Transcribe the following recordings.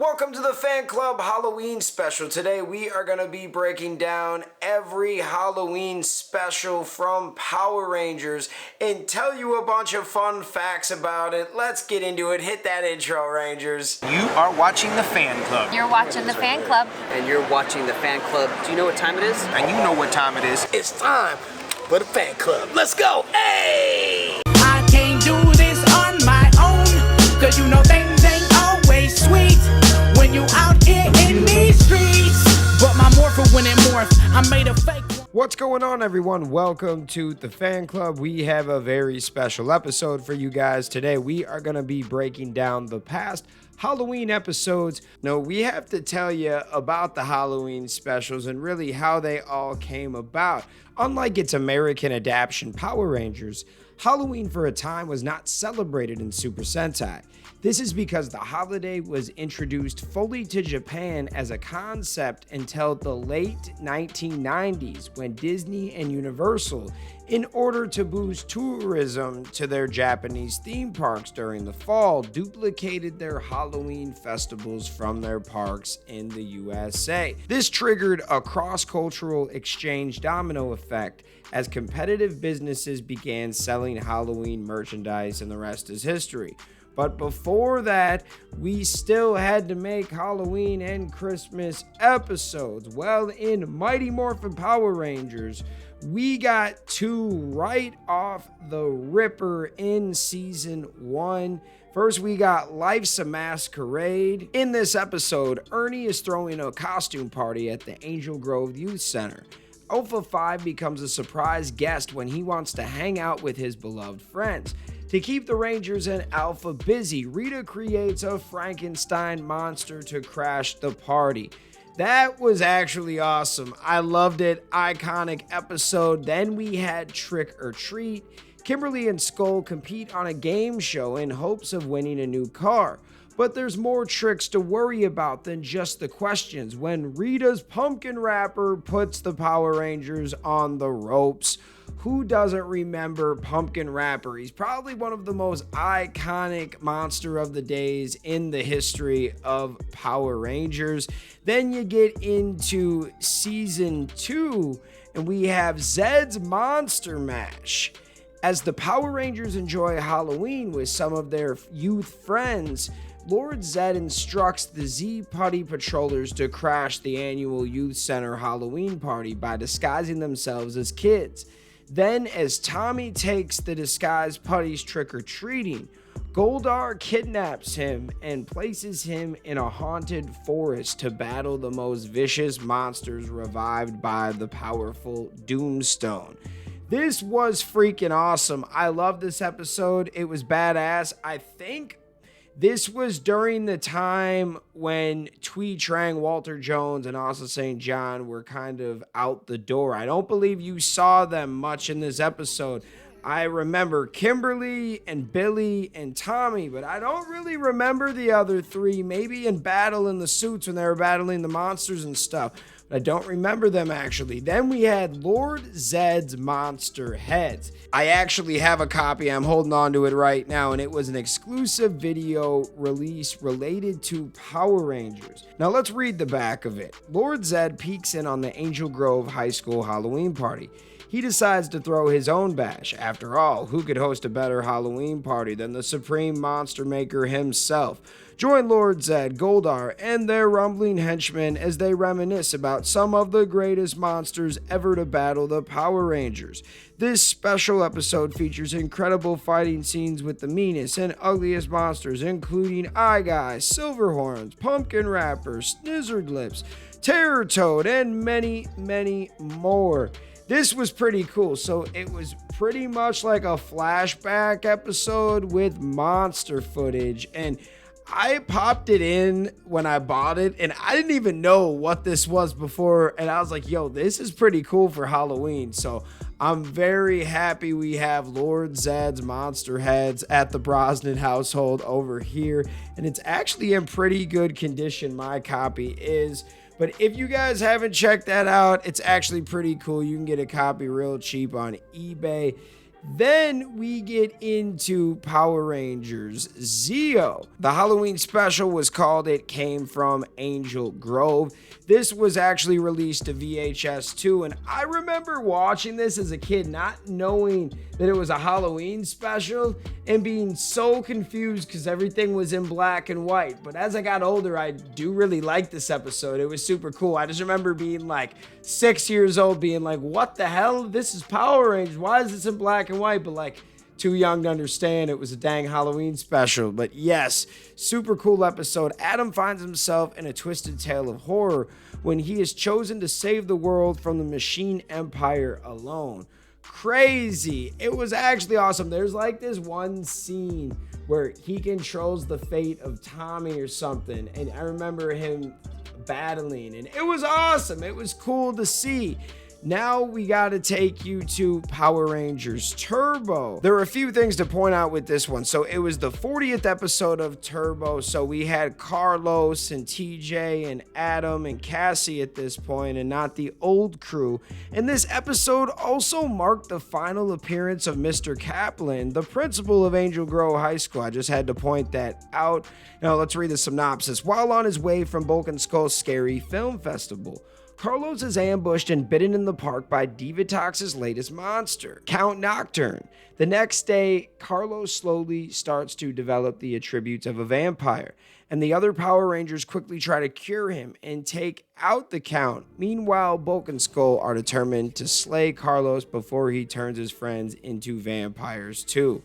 Welcome to the Fan Club Halloween special. Today we are going to be breaking down every Halloween special from Power Rangers and tell you a bunch of fun facts about it. Let's get into it. Hit that intro, Rangers. You are watching the Fan Club. You're watching the Fan Club. And you're watching the Fan Club. Do you know what time it is? And you know what time it is. It's time for the Fan Club. Let's go. Hey! I can't do this on my own, cause you know things ain't always sweet when you out here in these streets. But my morpher when it morphed, I made a fake one. What's going on, everyone? Welcome to the Fan Club. We have a very special episode for you guys today. We are going to be breaking down the past Halloween episodes. Now, we have to tell you about the Halloween specials and really how they all came about. Unlike its American adaptation, Power Rangers, Halloween for a time was not celebrated in Super Sentai. This is because the holiday was introduced fully to Japan as a concept until the late 1990s when Disney and Universal, in order to boost tourism to their Japanese theme parks during the fall, duplicated their Halloween festivals from their parks in the USA. This triggered a cross-cultural exchange domino effect as competitive businesses began selling Halloween merchandise, and the rest is history. But before that, we still had to make Halloween and Christmas episodes. Well, in Mighty Morphin Power Rangers, we got two right off the ripper in season 1. First, we got Life's a Masquerade. In this episode, Ernie is throwing a costume party at the Angel Grove Youth Center. Alpha 5 becomes a surprise guest when he wants to hang out with his beloved friends. To keep the Rangers and Alpha busy, Rita creates a Frankenstein monster to crash the party. That was actually awesome. I loved it. Iconic episode. Then we had Trick or Treat. Kimberly and Skull compete on a game show in hopes of winning a new car. But there's more tricks to worry about than just the questions when Rita's pumpkin wrapper puts the Power Rangers on the ropes. Who doesn't remember Pumpkin Wrapper? He's probably one of the most iconic monster of the days in the history of Power Rangers. Then you get into season 2 and we have Zed's Monster Mash. As the Power Rangers enjoy Halloween with some of their youth friends, Lord Zed instructs the Z Putty Patrollers to crash the annual Youth Center Halloween party by disguising themselves as kids. Then, as Tommy takes the disguised putties trick-or-treating, Goldar kidnaps him and places him in a haunted forest to battle the most vicious monsters revived by the powerful Doomstone. This was freaking awesome. I love this episode. It was badass. I think this was during the time when Twee Trang, Walter Jones, and also St. John were kind of out the door. I don't believe you saw them much in this episode. I remember Kimberly and Billy and Tommy, but I don't really remember the other three. Maybe in battle in the suits when they were battling the monsters and stuff. I don't remember them actually. Then we had Lord Zed's Monster Heads. I actually have a copy. I'm holding on to it right now, and it was an exclusive video release related to Power Rangers. Now let's read the back of it. Lord Zed peeks in on the Angel Grove High School Halloween party. He decides to throw his own bash. After all, who could host a better Halloween party than the Supreme Monster Maker himself? Join Lord Zed, Goldar, and their rumbling henchmen as they reminisce about some of the greatest monsters ever to battle the Power Rangers. This special episode features incredible fighting scenes with the meanest and ugliest monsters, including Eye Guy, Silverhorns, Pumpkin Wrapper, Snizzard Lips, Terror Toad, and many, many more. This was pretty cool. So it was pretty much like a flashback episode with monster footage, and I popped it in when I bought it, and I didn't even know what this was before, and I was like, yo, this is pretty cool for Halloween. So I'm very happy we have Lord Zed's Monster Heads at the Brosnan household over here, and it's actually in pretty good condition. My copy is. But if you guys haven't checked that out, it's actually pretty cool. You can get a copy real cheap on eBay. Then we get into Power Rangers Zeo. The Halloween special was called It Came From Angel Grove. This was actually released to VHS too, and I remember watching this as a kid, not knowing that it was a Halloween special and being so confused because everything was in black and white. But as I got older, I do really like this episode. It was super cool. I just remember being like 6 years old, being like, what the hell? This is Power Rangers. Why is this in black and white? But like, too young to understand it was a dang Halloween special. But yes, super cool episode. Adam finds himself in a twisted tale of horror when he is chosen to save the world from the machine empire alone. Crazy. It was actually awesome. There's like this one scene where he controls the fate of Tommy or something, and I remember him battling, and it was awesome. It was cool to see. Now we got to take you to Power Rangers Turbo. There are a few things to point out with this one. So it was the 40th episode of Turbo. So we had Carlos and TJ and Adam and Cassie at this point, and not the old crew. And this episode also marked the final appearance of Mr. Kaplan, the principal of Angel Grove High School. I just had to point that out. Now let's read the synopsis. While on his way from Bulk and Skull's Scary Film Festival, Carlos is ambushed and bitten in the park by Divatox's latest monster, Count Nocturne. The next day, Carlos slowly starts to develop the attributes of a vampire, and the other Power Rangers quickly try to cure him and take out the Count. Meanwhile, Bulk and Skull are determined to slay Carlos before he turns his friends into vampires too.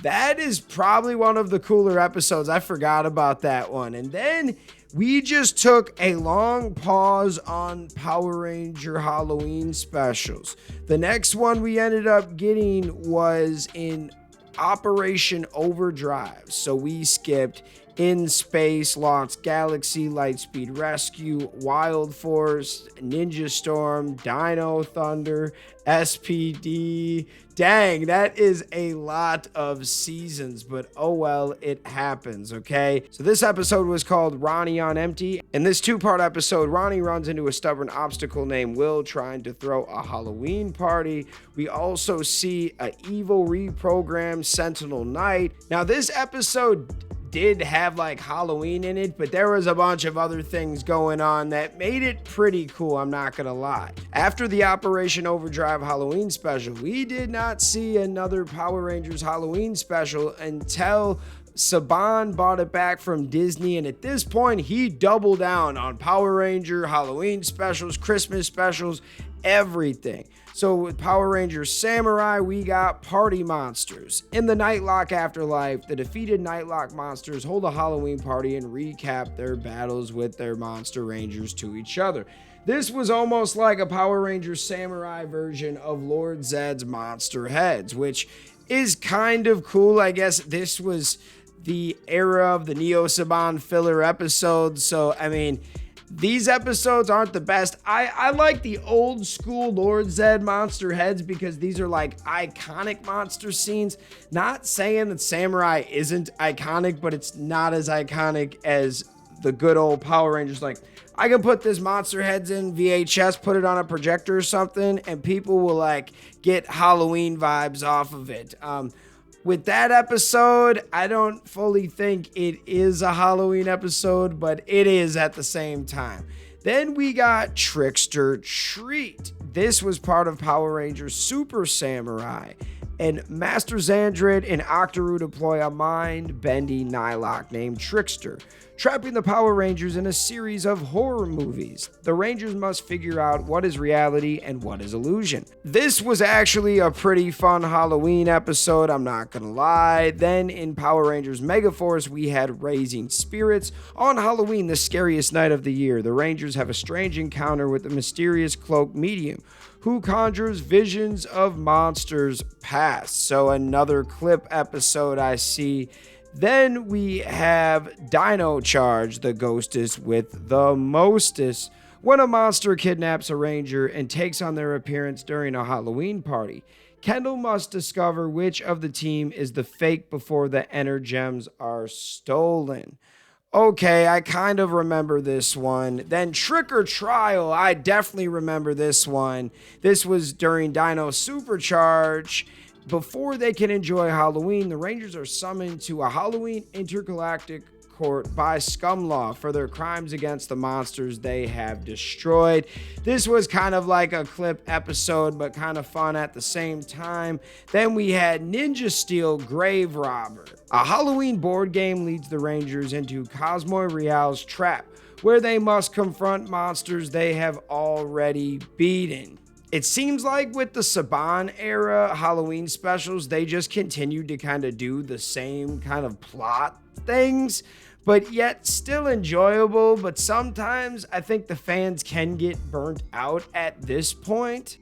That is probably one of the cooler episodes. I forgot about that one. And then we just took a long pause on Power Ranger Halloween specials. The next one we ended up getting was in Operation Overdrive. So we skipped In Space, Lost Galaxy, Lightspeed Rescue, Wild Force, Ninja Storm, Dino Thunder, SPD. Dang, that is a lot of seasons, but oh well, it happens, okay? So this episode was called Ronnie on Empty. In this two-part episode, Ronnie runs into a stubborn obstacle named Will trying to throw a Halloween party. We also see an evil reprogrammed Sentinel Knight. Now this episode did have like Halloween in it, but there was a bunch of other things going on that made it pretty cool, I'm not gonna lie. After the Operation Overdrive Halloween special, we did not see another Power Rangers Halloween special until Saban bought it back from Disney, and at this point he doubled down on Power Ranger Halloween specials, Christmas specials, everything. So with Power Rangers Samurai, we got Party Monsters. In the Nightlock Afterlife, the defeated Nightlock monsters hold a Halloween party and recap their battles with their Monster Rangers to each other. This was almost like a Power Rangers Samurai version of Lord Zedd's Monster Heads, which is kind of cool. I guess this was the era of the Neo Saban filler episodes, so I mean, these episodes aren't the best. I like the old school Lord Zedd monster heads because these are like iconic monster scenes. Not saying that Samurai isn't iconic, but it's not as iconic as the good old Power Rangers. Like, I can put this monster heads in VHS, put it on a projector or something, and people will like get Halloween vibes off of it. With that episode, I don't fully think it is a Halloween episode, but it is at the same time. Then we got Trickster Treat. This was part of Power Rangers Super Samurai, and Master Xandred and Octoroo deploy a mind-bending Nightlock named Trickster, trapping the Power Rangers in a series of horror movies. The Rangers must figure out what is reality and what is illusion. This was actually a pretty fun Halloween episode, I'm not gonna lie. Then in Power Rangers Megaforce, we had Raising Spirits. On Halloween, the scariest night of the year, the Rangers have a strange encounter with a mysterious cloaked medium who conjures visions of monsters past. So another clip episode I see. Then we have Dino Charge, the ghostess with the mostest. When a monster kidnaps a ranger and takes on their appearance during a Halloween party, Kendall must discover which of the team is the fake before the Energems are stolen. Okay, I kind of remember this one. Then Trick or Trial, I definitely remember this one. This was during Dino Supercharge. before they can enjoy Halloween, the Rangers are summoned to a Halloween intergalactic court by Scumlaw for their crimes against the monsters they have destroyed. This was kind of like a clip episode, but kind of fun at the same time. Then we had Ninja Steel Grave Robber. A Halloween board game leads the Rangers into Cosmo Real's trap, where they must confront monsters they have already beaten. It seems like with the Saban era Halloween specials, they just continued to kind of do the same kind of plot things, but yet still enjoyable. But sometimes I think the fans can get burnt out at this point.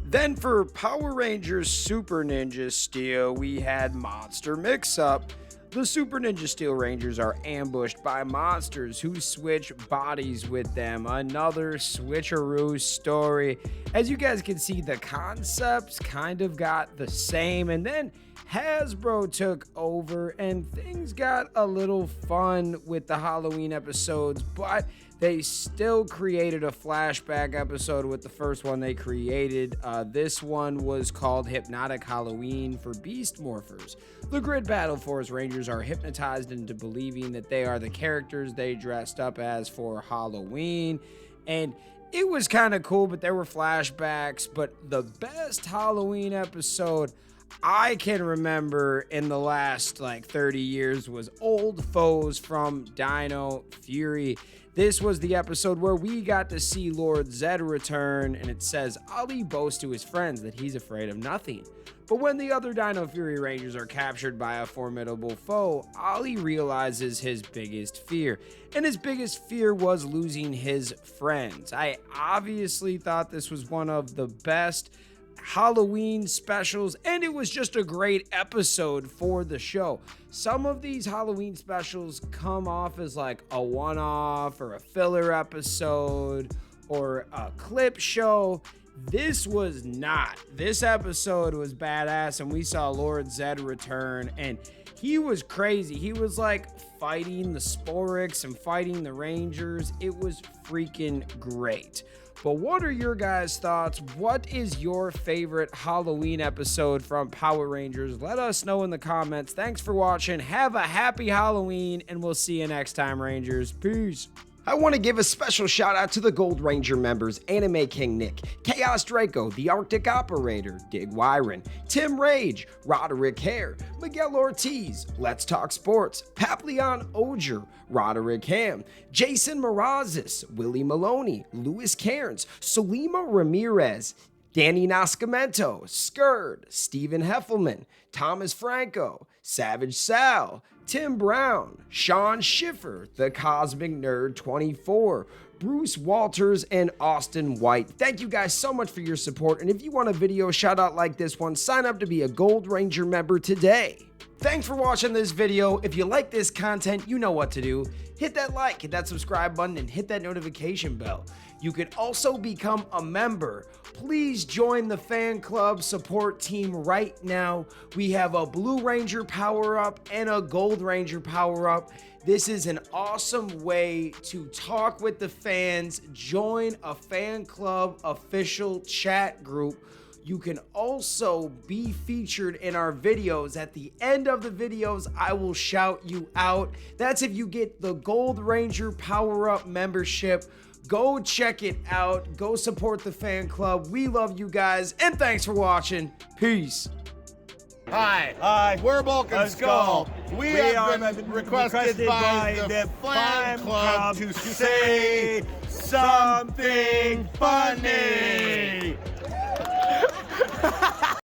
Then for Power Rangers Super Ninja Steel, we had Monster Mix-Up. The Super Ninja Steel Rangers are ambushed by monsters who switch bodies with them. Another switcheroo story. As you guys can see, the concepts kind of got the same, and then Hasbro took over and things got a little fun with the Halloween episodes, but they still created a flashback episode with the first one they created. This one was called Hypnotic Halloween for Beast Morphers. The Grid Battle Force Rangers are hypnotized into believing that they are the characters they dressed up as for Halloween. And it was kind of cool, but there were flashbacks. But the best Halloween episode I can remember in the last 30 years was Old Foes from Dino Fury. This was the episode where we got to see Lord Zed return, and it says Ali boasts to his friends that he's afraid of nothing. But when the other Dino Fury Rangers are captured by a formidable foe, Ali realizes his biggest fear. And his biggest fear was losing his friends. I obviously thought this was one of the best Halloween specials, and it was just a great episode for the show. Some of these Halloween specials come off as like a one-off or a filler episode or a clip show. This was not. This episode was badass, and we saw Lord Zed return, and he was crazy. He was like fighting the Sporix and fighting the Rangers. It was freaking great. But what are your guys' thoughts? What is your favorite Halloween episode from Power Rangers? Let us know in the comments. Thanks for watching. Have a happy Halloween, and we'll see you next time, Rangers. Peace. I want to give a special shout out to the Gold Ranger members: Anime King Nick, Chaos Draco, The Arctic Operator, Dig Wyron, Tim Rage, Roderick Hare, Miguel Ortiz, Let's Talk Sports, Papillon Oger, Roderick Ham, Jason Morazes, Willie Maloney, Louis Cairns, Solima Ramirez, Danny Nascimento, Skird, Stephen Heffelman, Thomas Franco, Savage Sal, Tim Brown, Sean Schiffer, The Cosmic Nerd 24, Bruce Walters, and Austin White. Thank you guys so much for your support, and if you want a video shout out like this one, sign up to be a Gold Ranger member today. Thanks for watching this video. If you like this content, you know what to do. Hit that like, hit that subscribe button, and hit that notification bell. You can also become a member. Please join the fan club support team right now. We have a Blue Ranger power-up and a Gold Ranger power-up. This is an awesome way to talk with the fans. Join a fan club official chat group. You can also be featured in our videos. At the end of the videos, I will shout you out. That's if you get the Gold Ranger Power-Up membership. Go check it out. Go support the fan club. We love you guys, and thanks for watching. Peace. Hi. We're Bulk and Skull. We have been requested by the fan club to say something funny.